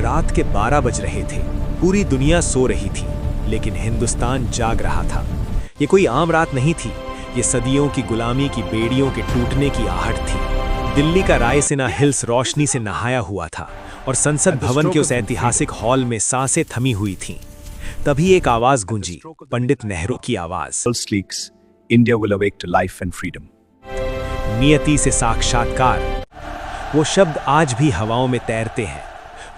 रात के 12 बज रहे थे। पूरी दुनिया सो रही थी, लेकिन हिंदुस्तान जाग रहा था। ये कोई आम रात नहीं थी, ये सदियों की गुलामी की बेड़ियों के टूटने की आहट थी। दिल्ली का रायसीना हिल्स रोशनी से नहाया हुआ था और संसद भवन के उस ऐतिहासिक हॉल में सांसें थमी हुई थीं। तभी एक आवाज गूंजी, पंडित नेहरू की आवाज। India will awake to life and freedom. नियति से साक्षात्कार। वो शब्द आज भी हवाओं में तैरते हैं।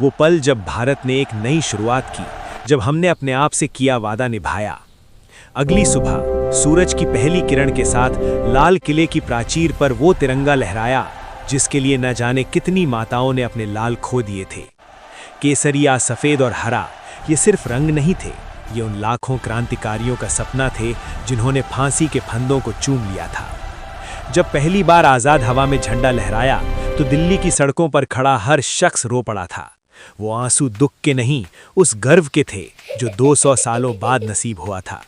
वो पल जब भारत ने एक नई शुरुआत की, जब हमने अपने आप से किया वादा निभाया। अगली सुबह सूरज की पहली किरण के साथ लाल किले की प्राचीर पर वो तिरंगा लहराया जिसके लिए न जाने कितनी माताओं ने अपने लाल खो दिए थे। केसरिया, सफेद और हरा, ये सिर्फ रंग नहीं थे, ये उन लाखों क्रांतिकारियों का सपना थे जिन्होंने फांसी के फंदों को चूम लिया था। जब पहली बार आजाद हवा में झंडा लहराया तो दिल्ली की सड़कों पर खड़ा हर शख्स रो पड़ा था। वो आंसू दुख के नहीं, उस गर्व के थे जो 200 सालों बाद नसीब हुआ था।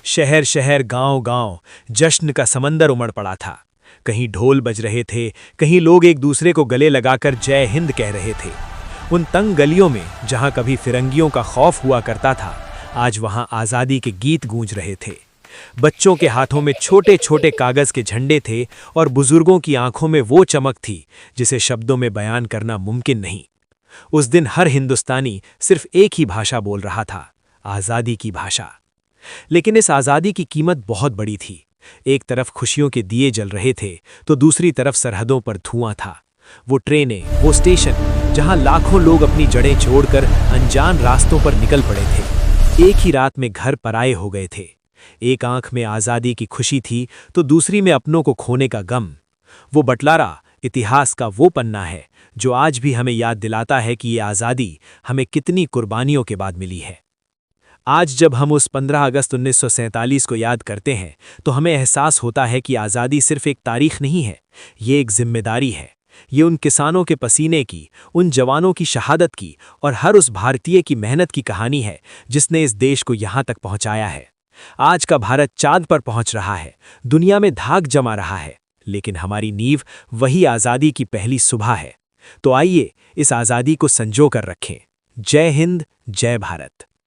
शहर शहर, गांव गांव जश्न का समंदर उमड़ पड़ा था। कहीं ढोल बज रहे थे, कहीं लोग एक दूसरे को गले लगाकर जय हिंद कह रहे थे। उन तंग गलियों में जहां कभी फिरंगियों का खौफ हुआ करता था, आज वहां आज़ादी के गीत गूंज रहे थे। बच्चों के हाथों में छोटे छोटे कागज के झंडे थे और बुजुर्गों की आंखों में वो चमक थी जिसे शब्दों में बयान करना मुमकिन नहीं। उस दिन हर हिंदुस्तानी सिर्फ एक ही भाषा बोल रहा था, आज़ादी की भाषा। लेकिन इस आज़ादी की कीमत बहुत बड़ी थी। एक तरफ खुशियों के दिए जल रहे थे तो दूसरी तरफ सरहदों पर धुआं था। वो ट्रेनें, वो स्टेशन जहां लाखों लोग अपनी जड़ें छोड़कर अनजान रास्तों पर निकल पड़े थे। एक ही रात में घर पराये हो गए थे। एक आंख में आज़ादी की खुशी थी तो दूसरी में अपनों को खोने का गम। वो बंटवारा इतिहास का वो पन्ना है जो आज भी हमें याद दिलाता है कि ये आज़ादी हमें कितनी कुर्बानियों के बाद मिली है। आज जब हम उस 15 अगस्त 1947 को याद करते हैं तो हमें एहसास होता है कि आज़ादी सिर्फ एक तारीख नहीं है, ये एक जिम्मेदारी है। ये उन किसानों के पसीने की, उन जवानों की शहादत की और हर उस भारतीय की मेहनत की कहानी है जिसने इस देश को यहाँ तक पहुँचाया है। आज का भारत चांद पर पहुंच रहा है, दुनिया में धाक जमा रहा है, लेकिन हमारी नींव वही आज़ादी की पहली सुबह है। तो आइए इस आज़ादी को संजो कर रखें। जय हिंद, जय भारत।